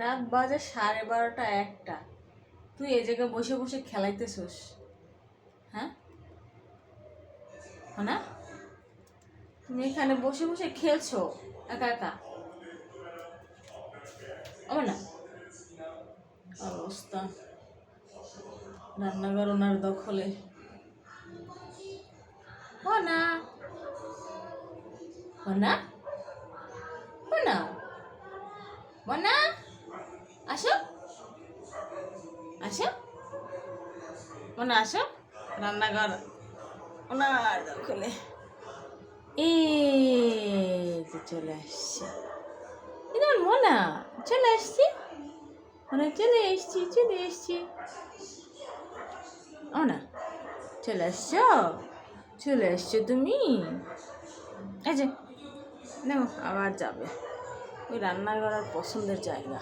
রাত বাজে 12:30 একটা, তুই এই জায়গায় বসে বসে খেলাইতেছিস? হ্যাঁ না, তুমি এখানে বসে বসে খেলছো একা একা? আমার না অবস্থা, রান্নাঘর ওনার দখলে। ও না, ও না, ও না, ও না, আসো আসো, ও না আসো, রান্নাঘর ওনার দখলে। এই যে চলে আসছে, এবার মোনা চলে আসছি, মনে চলে এসছি, চলে এসছি। ও না, চলে আসছো, চলে এসছো তুমি। এই যে দেখো আবার যাবে, ওই রান্নাঘর আর পছন্দের জায়গা।